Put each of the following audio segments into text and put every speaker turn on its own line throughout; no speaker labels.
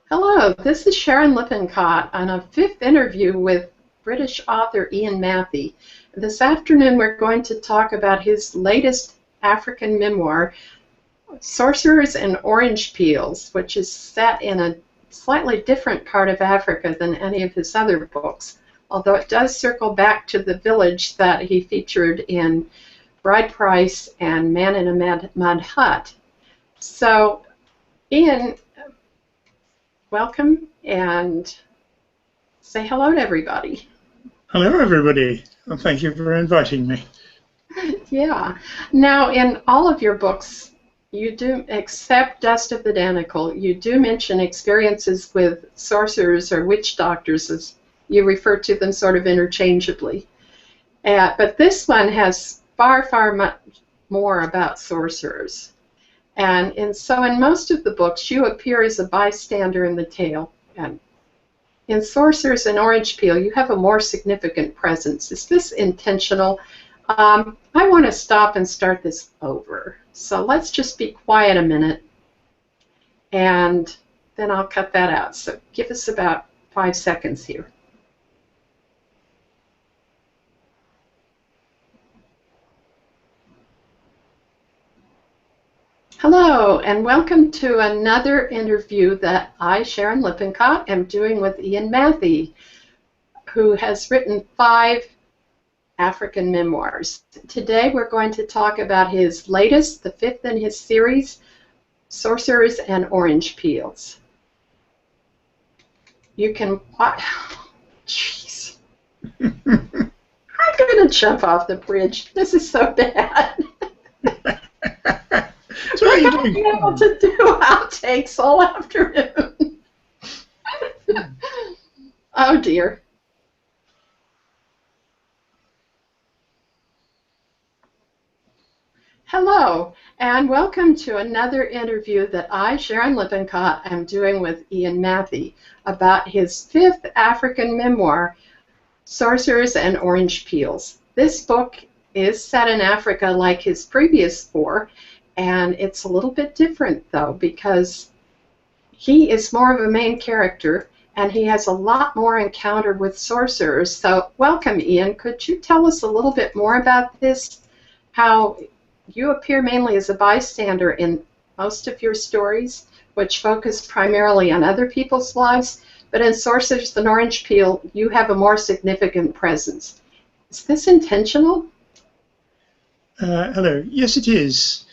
Hello, this is Sharon Lippincott on a fifth interview with British author Ian Mathie. This afternoon we're going to talk about his latest African memoir, Sorcerers and Orange Peels, which is set in a slightly different part of Africa than any of his other books, although it does circle back to the village that he featured in Bride Price and Man in a Mud Hut. So, Ian, welcome and say hello to everybody.
Hello, everybody, and thank you for inviting me.
Yeah. Now, in all of your books, you do, except Dust of the Danicle, you do mention experiences with sorcerers or witch doctors, as you refer to them sort of interchangeably. But this one has far much more about sorcerers. And so in most of the books, you appear as a bystander in the tale. And in Sorcerers and Orange Peel, you have a more significant presence. Is this intentional? I want to stop and start this over. So let's just be quiet a minute, and then I'll cut that out. So give us about 5 seconds here. Hello, and welcome to another interview that I, Sharon Lippincott, am doing with Ian Mathie, who has written 5 African memoirs. Today we're going to talk about his latest, the 5th in his series, Sorcerers and Orange Peels. You can watch. Jeez. I'm going to jump off the bridge. This is so bad.
So
we're going to be able to do outtakes all afternoon. Oh dear. Hello, and welcome to another interview that I, Sharon Lippincott, am doing with Ian Mathie about his 5th African memoir, Sorcerers and Orange Peels. This book is set in Africa like his previous 4, and it's a little bit different, though, because he is more of a main character, and he has a lot more encounter with sorcerers. So, welcome, Ian. Could you tell us a little bit more about this? How you appear mainly as a bystander in most of your stories, which focus primarily on other people's lives, but in Sorcerers and Orange Peel, you have a more significant presence. Is this intentional?
Hello. Yes, it is.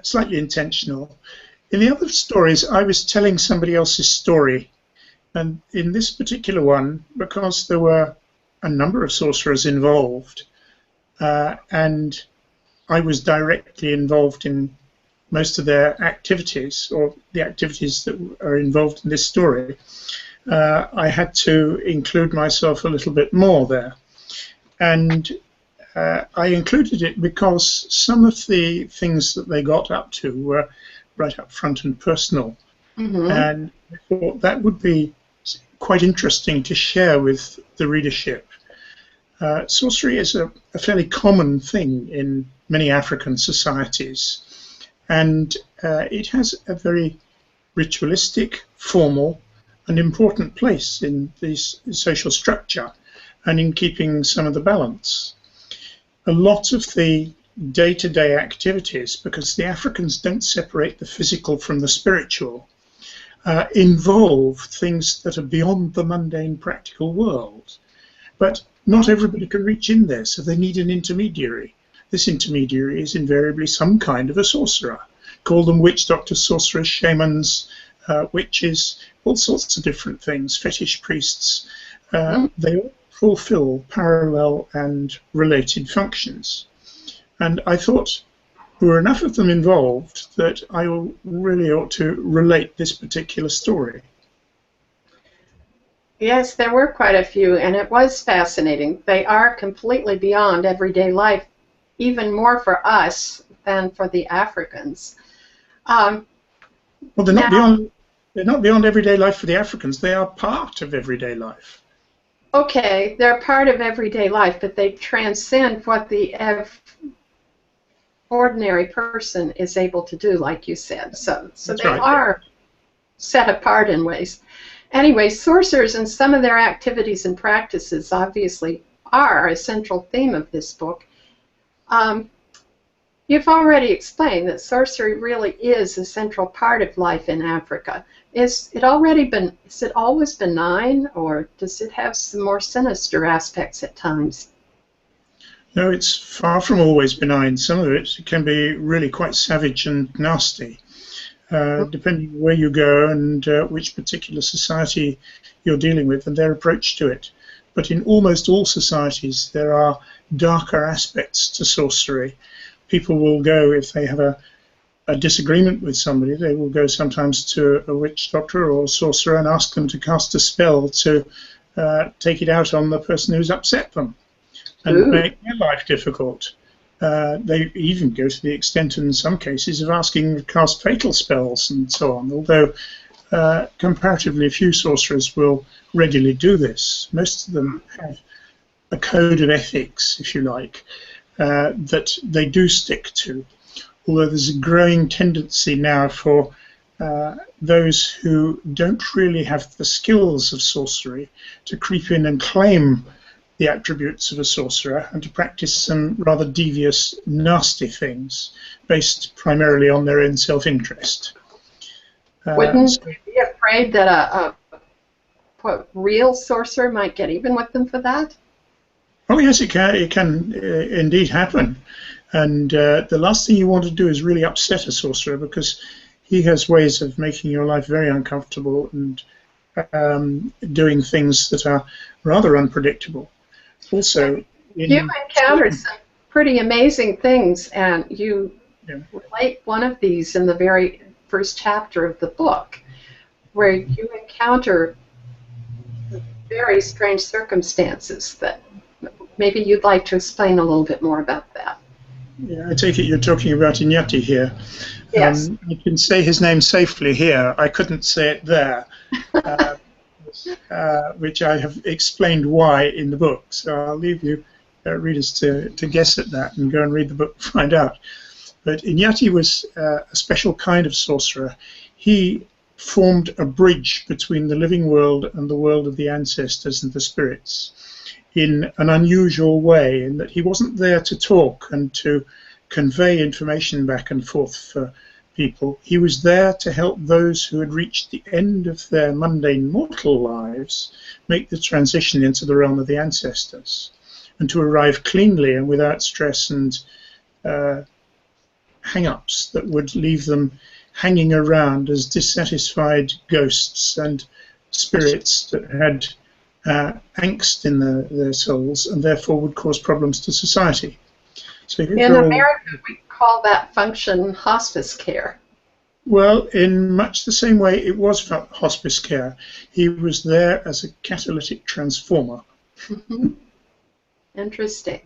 Slightly intentional. In the other stories, I was telling somebody else's story. And in this particular one, because there were a number of sorcerers involved, and I was directly involved in most of their activities, or the activities that are involved in this story, I had to include myself a little bit more there. And I included it because some of the things that they got up to were right up front and personal. Mm-hmm. And I thought that would be quite interesting to share with the readership. Sorcery is a fairly common thing in many African societies, and it has a very ritualistic, formal, and important place in the social structure and in keeping some of the balance. A lot of the day-to-day activities, because the Africans don't separate the physical from the spiritual, involve things that are beyond the mundane practical world. But not everybody can reach in there, so they need an intermediary. This intermediary is invariably some kind of a sorcerer. Call them witch doctors, sorcerers, shamans, witches, all sorts of different things, fetish priests. They all fulfill parallel and related functions. And I thought there were enough of them involved that I really ought to relate this particular story.
Yes, there were quite a few, and it was fascinating. They are completely beyond everyday life, even more for us than for the Africans.
Well, they're not beyond everyday life for the Africans. They are part of everyday life.
Okay, they're part of everyday life, but they transcend what the ordinary person is able to do, like you said. So they are set apart in ways. Anyway, sorcerers and some of their activities and practices obviously are a central theme of this book. You've already explained that sorcery really is a central part of life in Africa. Is it always benign, or does it have some more sinister aspects at times?
No, it's far from always benign. Some of it can be really quite savage and nasty, depending where you go and which particular society you're dealing with and their approach to it. But in almost all societies, there are darker aspects to sorcery. People will go, if they have a disagreement with somebody, they will go sometimes to a witch doctor or sorcerer and ask them to cast a spell to take it out on the person who's upset them and make their life difficult. They even go to the extent, in some cases, of asking them to cast fatal spells and so on, although comparatively few sorcerers will regularly do this. Most of them have a code of ethics, if you like, that they do stick to, although there's a growing tendency now for those who don't really have the skills of sorcery to creep in and claim the attributes of a sorcerer and to practice some rather devious, nasty things based primarily on their own self-interest.
Wouldn't you be afraid that a real sorcerer might get even with them for that?
Oh yes, it can indeed happen. And the last thing you want to do is really upset a sorcerer, because he has ways of making your life very uncomfortable and doing things that are rather unpredictable. Also,
you encountered some pretty amazing things, and you relate one of these in the very first chapter of the book, where you encounter very strange circumstances that maybe you'd like to explain a little bit more about that.
Yeah, I take it you're talking about Inyati here.
Yes.
I can say his name safely here. I couldn't say it there, which I have explained why in the book. So I'll leave you readers to guess at that and go and read the book to find out. But Inyati was a special kind of sorcerer. He formed a bridge between the living world and the world of the ancestors and the spirits in an unusual way, in that he wasn't there to talk and to convey information back and forth for people. He was there to help those who had reached the end of their mundane mortal lives make the transition into the realm of the ancestors, and to arrive cleanly and without stress and hang-ups that would leave them hanging around as dissatisfied ghosts and spirits that had angst in their souls and therefore would cause problems to society. So in
America, we call that function hospice care.
Well, in much the same way it was for hospice care. He was there as a catalytic transformer.
Interesting.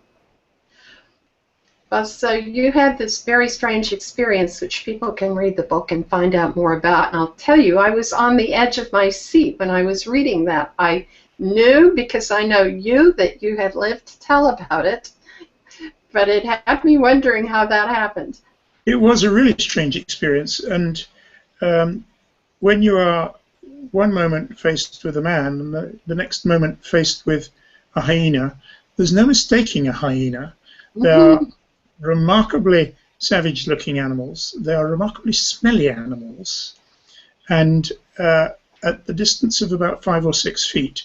Well, so you had this very strange experience, which people can read the book and find out more about. And I'll tell you, I was on the edge of my seat when I was reading that. I knew, because I know you, that you had lived to tell about it, but it had me wondering how that happened.
It was a really strange experience, and when you are one moment faced with a man and the next moment faced with a hyena, there's no mistaking a hyena. They are remarkably savage-looking animals. They are remarkably smelly animals, and at the distance of about 5 or 6 feet,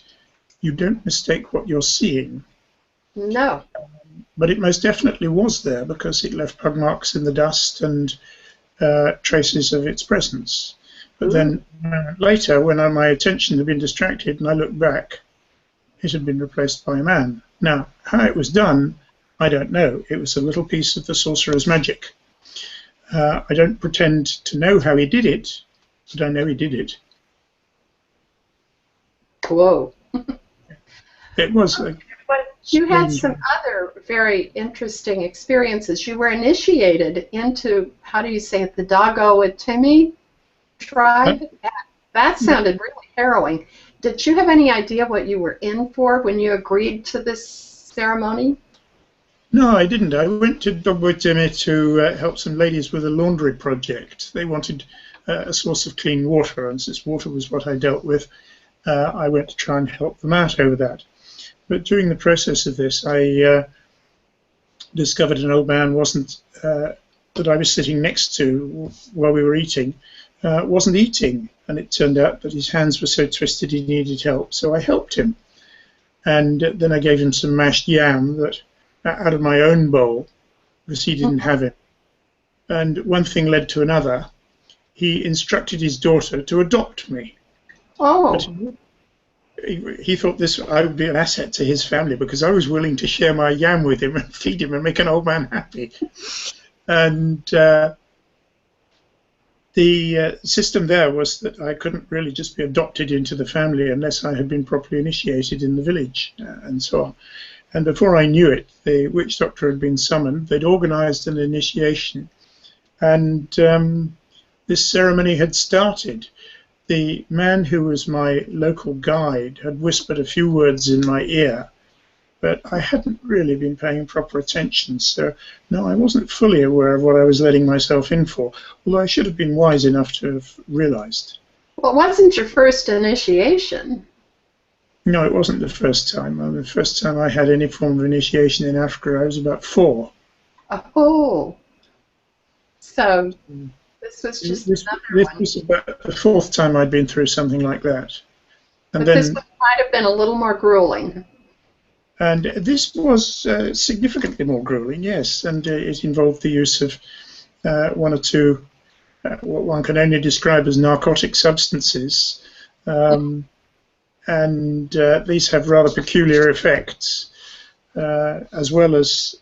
you don't mistake what you're seeing.
No.
But it most definitely was there, because it left pug marks in the dust and traces of its presence. But then a moment later, when my attention had been distracted and I looked back, it had been replaced by a man. Now, how it was done, I don't know. It was a little piece of the sorcerer's magic. I don't pretend to know how he did it, but I know he did it.
Whoa.
It was
But you had some other very interesting experiences. You were initiated into, how do you say it, the Dago-Atimi tribe? That sounded really harrowing. Did you have any idea what you were in for when you agreed to this ceremony?
No, I didn't. I went to Dago-Atimi to help some ladies with a laundry project. They wanted a source of clean water, and since water was what I dealt with, I went to try and help them out over that. But during the process of this, I discovered an old man that I was sitting next to while we were eating, wasn't eating, and it turned out that his hands were so twisted he needed help, so I helped him. And then I gave him some mashed yam that out of my own bowl, because he didn't have it. And one thing led to another. He instructed his daughter to adopt me.
Oh.
But he thought I would be an asset to his family because I was willing to share my yam with him and feed him and make an old man happy. And the system there was that I couldn't really just be adopted into the family unless I had been properly initiated in the village and so on. And before I knew it, the witch doctor had been summoned. They'd organized an initiation, and this ceremony had started. The man who was my local guide had whispered a few words in my ear, but I hadn't really been paying proper attention, so no, I wasn't fully aware of what I was letting myself in for, although I should have been wise enough to have realized.
Well, it wasn't your first initiation.
No, it wasn't the first time. The first time I had any form of initiation in Africa, I was about 4.
Oh, so this was just another one.
This was about the 4th time I'd been through something like that. And
but
then,
this might have been a little more grueling.
And this was significantly more grueling, yes, and it involved the use of 1 or 2 what one can only describe as narcotic substances, and these have rather peculiar effects, as well as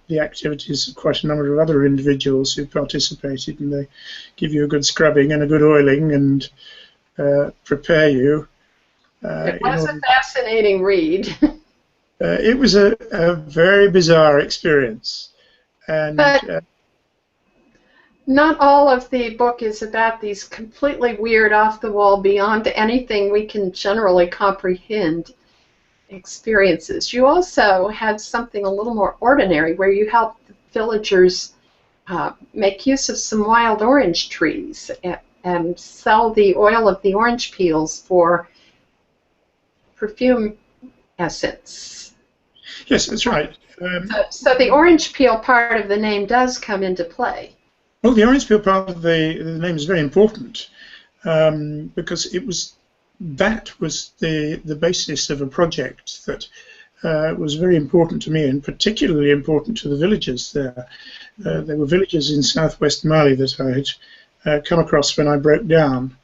the activities of quite a number of other individuals who participated, and they give you a good scrubbing and a good oiling and prepare you.
It was a fascinating read.
It was a very bizarre experience. And,
but not all of the book is about these completely weird, off-the-wall, beyond anything we can generally comprehend experiences. You also had something a little more ordinary where you helped the villagers make use of some wild orange trees and sell the oil of the orange peels for perfume essence.
Yes, that's right.
So the orange peel part of the name does come into play.
Well, the orange peel part of the name is very important because that was the basis of a project that was very important to me and particularly important to the villagers there. There were villages in southwest Mali that I had come across when I broke down,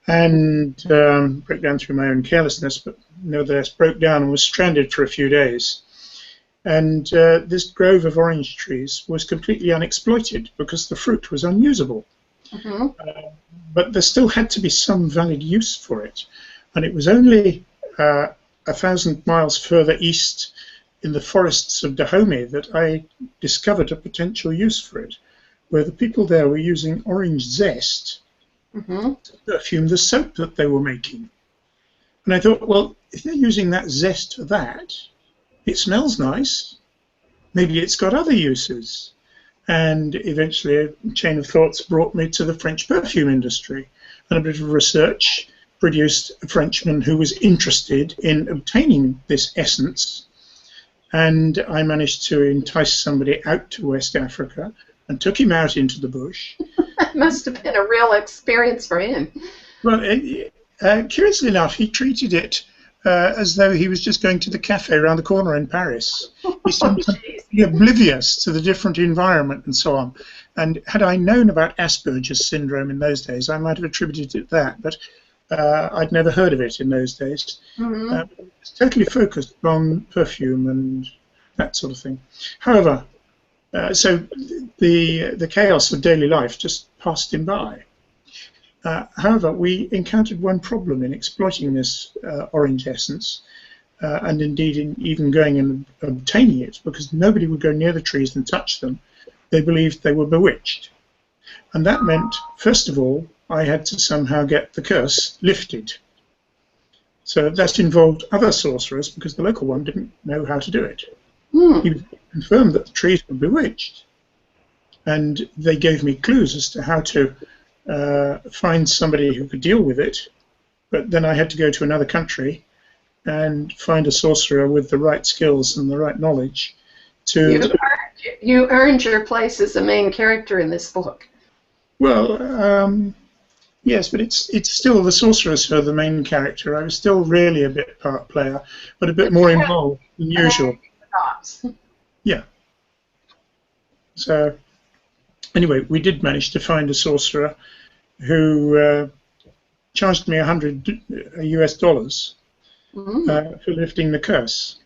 and broke down through my own carelessness, but nevertheless broke down and was stranded for a few days. And this grove of orange trees was completely unexploited because the fruit was unusable. Mm-hmm. But there still had to be some valid use for it. And it was only 1,000 miles further east in the forests of Dahomey that I discovered a potential use for it, where the people there were using orange zest to perfume the soap that they were making. And I thought, well, if they're using that zest for that, it smells nice. Maybe it's got other uses. And eventually a chain of thoughts brought me to the French perfume industry. And a bit of research produced a Frenchman who was interested in obtaining this essence. And I managed to entice somebody out to West Africa and took him out into the bush.
That must have been a real experience for him.
Well, curiously enough, he treated it as though he was just going to the cafe around the corner in Paris. He seemed to be oblivious to the different environment and so on. And had I known about Asperger's syndrome in those days, I might have attributed it to that, but I'd never heard of it in those days. It's totally focused on perfume and that sort of thing. However, so the chaos of daily life just passed him by. However, we encountered one problem in exploiting this orange essence, and indeed in even going and obtaining it, because nobody would go near the trees and touch them. They believed they were bewitched. And that meant, first of all, I had to somehow get the curse lifted. So that involved other sorcerers, because the local one didn't know how to do it. He confirmed that the trees were bewitched. And they gave me clues as to how to find somebody who could deal with it, but then I had to go to another country and find a sorcerer with the right skills and the right knowledge to...
You earned your place as the main character in this book.
Well, yes, but it's still the sorcerers who are the main character. I was still really a bit part player, but a bit more involved than usual. Yeah. So, anyway, we did manage to find a sorcerer who charged me $100 US for lifting the curse.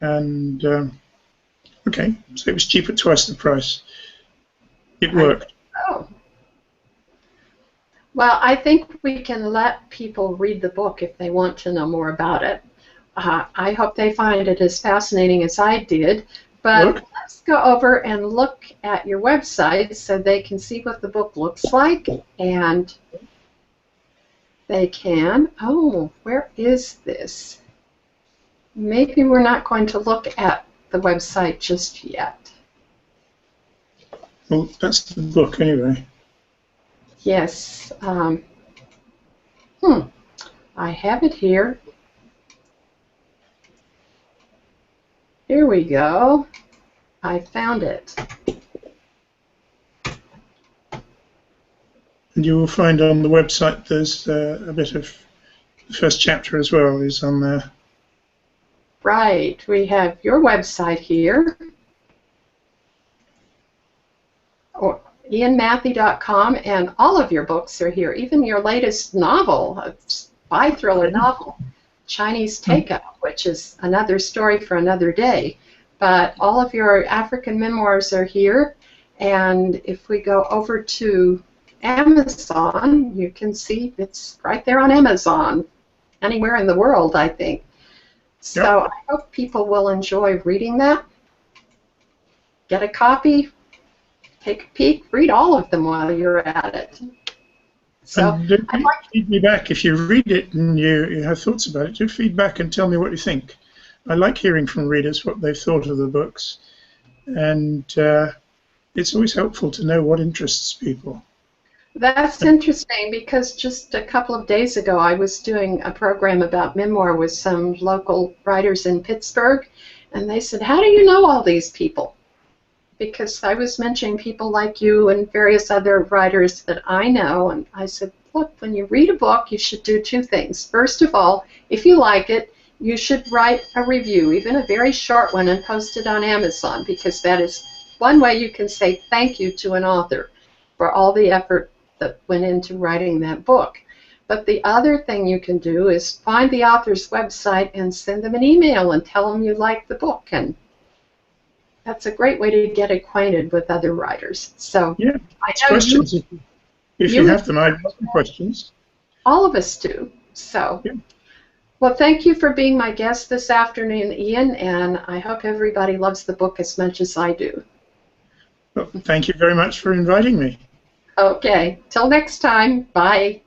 And, okay, so it was cheap at twice the price. It worked.
Oh. Well, I think we can let people read the book if they want to know more about it. I hope they find it as fascinating as I did. But let's go over and look at your website so they can see what the book looks like. And they can... Oh, where is this? Maybe we're not going to look at the website just yet.
Well, that's the book anyway.
Yes. I have it here. Here we go. I found it.
And you will find on the website there's a bit of the first chapter as well is on there.
Right. We have your website here. Or ianmathie.com, and all of your books are here. Even your latest novel, a spy thriller novel, Chinese Takeout, which is another story for another day. But all of your African memoirs are here, and if we go over to Amazon, you can see it's right there on Amazon, anywhere in the world, I think. So I hope people will enjoy reading that. Get a copy, take a peek, read all of them while you're at it. So
and feed me back if you read it and you have thoughts about it. Do feedback and tell me what you think. I like hearing from readers what they've thought of the books, and it's always helpful to know what interests people.
That's interesting, because just a couple of days ago I was doing a program about memoir with some local writers in Pittsburgh, and they said, "How do you know all these people?" Because I was mentioning people like you and various other writers that I know, and I said, look, when you read a book, you should do two things. First of all, if you like it, you should write a review, even a very short one, and post it on Amazon, because that is one way you can say thank you to an author for all the effort that went into writing that book. But the other thing you can do is find the author's website and send them an email and tell them you like the book, and that's a great way to get acquainted with other writers. So
yeah,
I know
questions. If you have them, I'd love some questions.
All of us do. So, well, thank you for being my guest this afternoon, Ian, and I hope everybody loves the book as much as I do.
Well, thank you very much for inviting me.
Okay, till next time. Bye.